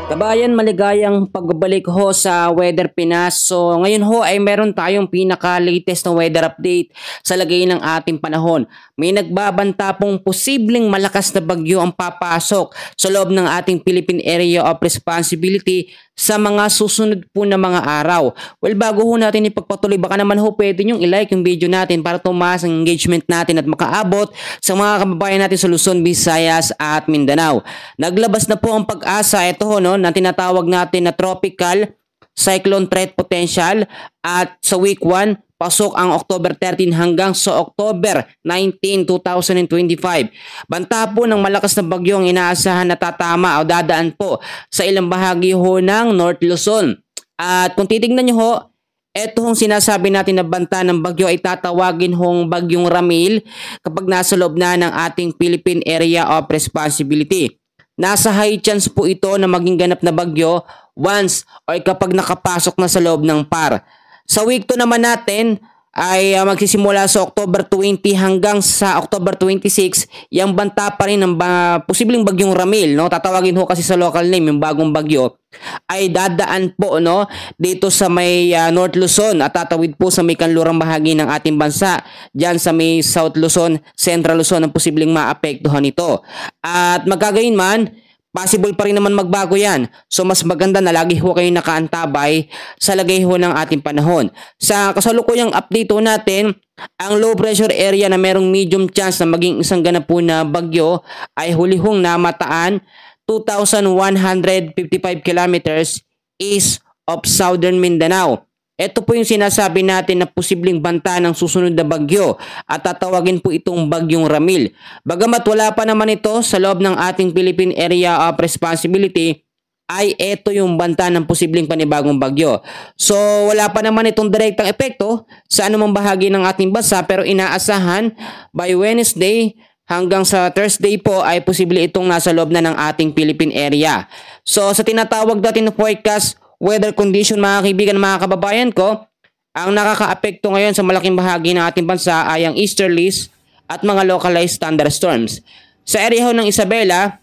Kabayan, maligayang pagbabalik ho sa Weather Pinas. So ngayon ho ay meron tayong pinaka-latest na weather update sa lagay ng ating panahon. May nagbabanta pong posibleng malakas na bagyo ang papasok sa loob ng ating Philippine Area of Responsibility sa mga susunod po na mga araw. Well, bago ho natin ipagpatuloy, baka naman ho pwede nyong i-like yung video natin para tumaas ang engagement natin at makaabot sa mga kababayan natin sa Luzon, Visayas at Mindanao. Naglabas na po ang Pag-asa, ito ho no, na tinatawag natin na Tropical Cyclone Threat Potential, at sa week 1 pasok ang October 13 hanggang sa October 19, 2025. Banta po ng malakas na bagyo ang inaasahan na tatama o dadaan po sa ilang bahagi ho ng North Luzon. At kung titignan nyo ho, eto hong sinasabi natin na banta ng bagyo ay tatawagin hong bagyong Ramil kapag nasa loob na ng ating Philippine Area of Responsibility. Nasa high chance po ito na maging ganap na bagyo once or kapag nakapasok na sa loob ng PAR. Sa week 2 naman natin ay magsisimula sa October 20 hanggang sa October 26, yung banta pa rin ng posibleng bagyong Ramil, no? Tatawagin ho kasi sa local name yung bagong bagyo ay dadaan po no dito sa may North Luzon at tatawid po sa may kanlurang bahagi ng ating bansa, diyan sa may South Luzon, Central Luzon ang posibleng maapektuhan nito. At magkagayon man, possible pa rin naman magbago yan. So mas maganda na lagi ho kayo nakaantabay sa lagay ho ng ating panahon. Sa kasalukuyang update ho natin, ang low pressure area na merong medium chance na maging isang ganap po na bagyo ay huli hong namataan 2,155 kilometers east of southern Mindanao. Ito po yung sinasabi natin na posibleng banta ng susunod na bagyo at tatawagin po itong bagyong Ramil. Bagamat wala pa naman ito sa loob ng ating Philippine Area of Responsibility, ay ito yung banta ng posibleng panibagong bagyo. So wala pa naman itong direktang epekto sa anumang bahagi ng ating bansa, pero inaasahan by Wednesday hanggang sa Thursday po ay posible itong nasa loob na ng ating Philippine area. So sa tinatawag natin na forecast weather condition, mga kaibigan, mga kababayan ko, ang nakakaapekto ngayon sa malaking bahagi ng ating bansa ay ang easterlies at mga localized thunderstorms. Sa area ho ng Isabela,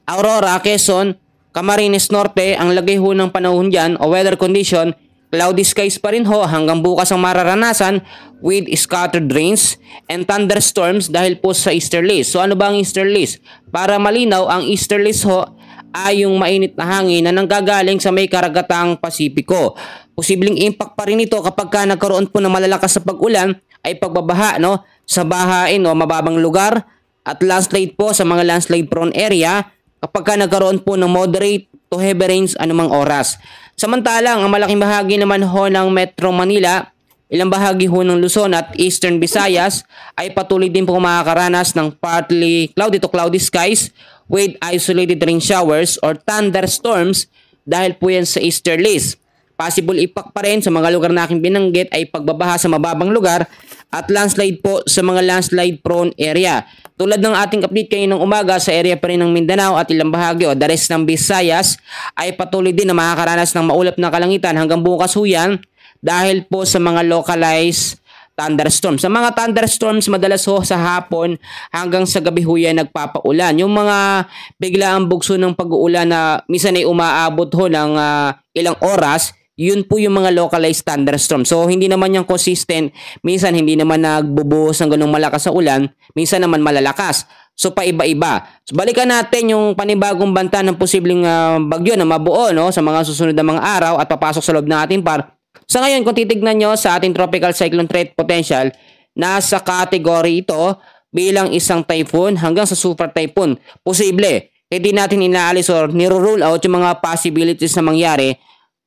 Aurora, Quezon, Camarines Norte, ang lagay ho ng panahon dyan o weather condition, cloudy skies pa rin ho hanggang bukas ang mararanasan with scattered rains and thunderstorms dahil po sa easterlies. So ano ba ang easterlies? Para malinaw, ang easterlies ho ay yung mainit na hangin na nanggagaling sa may karagatang Pasipiko. Posibleng impact pa rin ito kapag nagkaroon po ng malalakas na pag-ulan ay pagbabaha no, sa bahain o mababang lugar at landslide po sa mga landslide prone area kapag nagkaroon po ng moderate to heavy rains anumang oras. Samantalang ang malaking bahagi naman ho ng Metro Manila, ilang bahagi ho ng Luzon at Eastern Visayas ay patuloy din po makakaranas ng partly cloudy to cloudy skies with isolated rain showers or thunderstorms dahil po yan sa easterlies. Possible impact pa rin sa mga lugar na aking binanggit ay pagbabaha sa mababang lugar at landslide po sa mga landslide prone area. Tulad ng ating update kayo ng umaga, sa area pa rin ng Mindanao at ilang bahagi o the rest ng Visayas ay patuloy din na makakaranas ng maulap na kalangitan hanggang bukas huyan dahil po sa mga localized thunderstorms. Sa mga thunderstorms, madalas ho sa hapon hanggang sa gabi ho yan nagpapaulan. Yung mga biglaang bugso ng pag-uulan na minsan ay umaabot ho ng ilang oras, yun po yung mga localized thunderstorms. So hindi naman yung consistent. Minsan hindi naman nagbubuhos ng ganung malakas na ulan, minsan naman malalakas. So paiba-iba. So balikan natin yung panibagong banta ng posibleng bagyo na mabuo no, sa mga susunod na mga araw at papasok sa loob ng ating PAR. Sa ngayon, kung titignan nyo sa ating Tropical Cyclone Threat Potential, nasa category ito bilang isang typhoon hanggang sa super typhoon. Posible, hindi natin inaalis or niro-rule out yung mga possibilities na mangyari.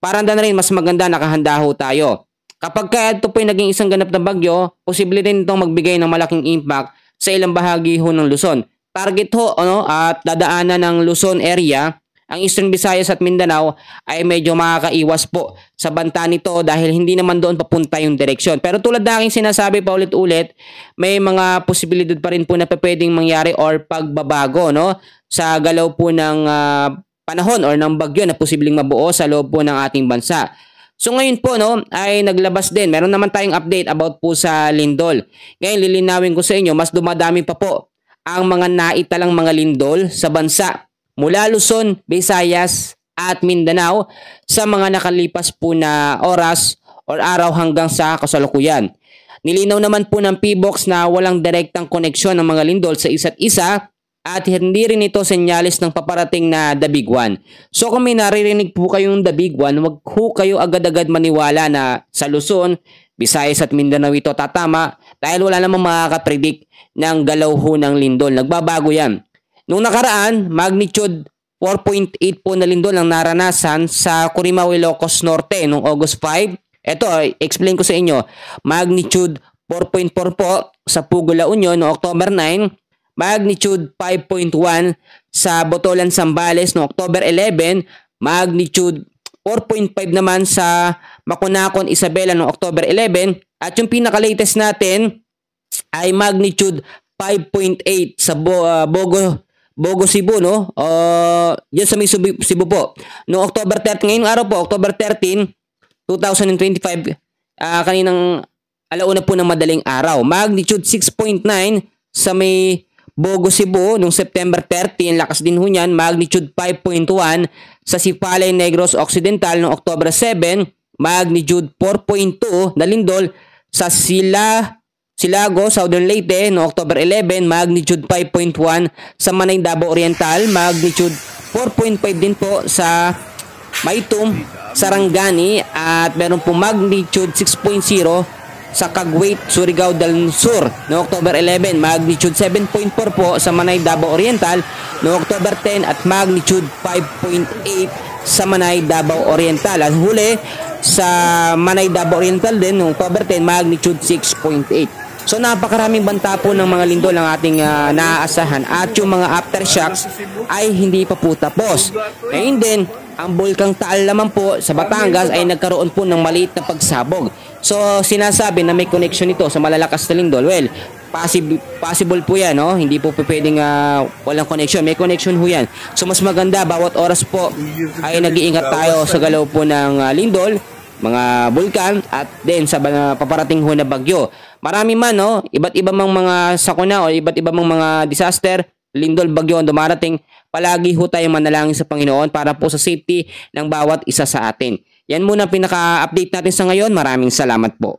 Para na rin mas maganda nakahanda ho tayo. Kapag ito po yung naging isang ganap na bagyo, posible rin itong magbigay ng malaking impact sa ilang bahagi ho ng Luzon. Target ho at dadaanan ng Luzon area, ang Eastern Visayas at Mindanao ay medyo makakaiwas po sa banta nito dahil hindi naman doon papunta yung direksyon. Pero tulad na aking sinasabi pa ulit-ulit, may mga posibilidad pa rin po na pwedeng mangyari or pagbabago no, sa galaw po ng panahon or ng bagyo na posibleng mabuo sa loob po ng ating bansa. So ngayon po no, ay naglabas din. Meron naman tayong update about po sa lindol. Ngayon lilinawin ko sa inyo, mas dumadami pa po ang mga naitalang mga lindol sa bansa mula Luzon, Visayas at Mindanao sa mga nakalipas po na oras o araw hanggang sa kasalukuyan. Nilinaw naman po ng PBOX na walang direktang koneksyon ng mga lindol sa isa't isa at hindi rin ito senyales ng paparating na The Big One. So kung may naririnig po kayong The Big One, wag ho kayo agad-agad maniwala na sa Luzon, Visayas at Mindanao ito tatama dahil wala namang makakapredict ng galaw ho ng lindol. Nagbabago yan. Nung nakaraan, magnitude 4.8 po na lindol ang naranasan sa Corimao, Ilocos Norte noong August 5. Ito, explain ko sa inyo. Magnitude 4.4 po sa Pugo, La Union noong October 9. Magnitude 5.1 sa Botolan, Zambales noong October 11. Magnitude 4.5 naman sa Makunakon, Isabela noong October 11. At yung pinaka-latest natin ay magnitude 5.8 sa Bogo, Cebu, no? Yun sa may Cebu po. Noong October 13, ngayong araw po, October 13, 2025, kaninang alauna po ng madaling araw. Magnitude 6.9 sa may Bogo, Cebu, noong September 13, lakas din ho niyan. Magnitude 5.1 sa Sipalay, Negros Occidental noong October 7. Magnitude 4.2 na lindol sa Silago, Southern Leyte noong October 11, magnitude 5.1 sa Manay, Davao Oriental, magnitude 4.5 din po sa Maytum, Sarangani, at meron po magnitude 6.0 sa Caguete, Surigao del Sur noong October 11, magnitude 7.4 po sa Manay, Davao Oriental noong October 10 at magnitude 5.8 sa Manay, Davao Oriental. At huli sa Manay, Davao Oriental din noong October 10, magnitude 6.8. So napakaraming banta po ng mga lindol ang ating naaasahan at yung mga aftershocks ay hindi pa po tapos. Ngayon din, ang Bulkang Taal naman po sa Batangas ay nagkaroon po ng maliit na pagsabog. So sinasabi na may connection ito sa malalakas na lindol. Well, possible po yan, no? Hindi po pwedeng walang connection. May connection ho yan. So mas maganda bawat oras po ay nag-iingat tayo sa galaw po ng lindol, mga bulkan at then sa paparating ho na bagyo. Marami man, no, iba't iba mang mga sakuna o iba't iba mang mga disaster, lindol, bagyo ang dumarating, palagi ho tayong manalangin sa Panginoon para po sa safety ng bawat isa sa atin. Yan muna pinaka-update natin sa ngayon. Maraming salamat po.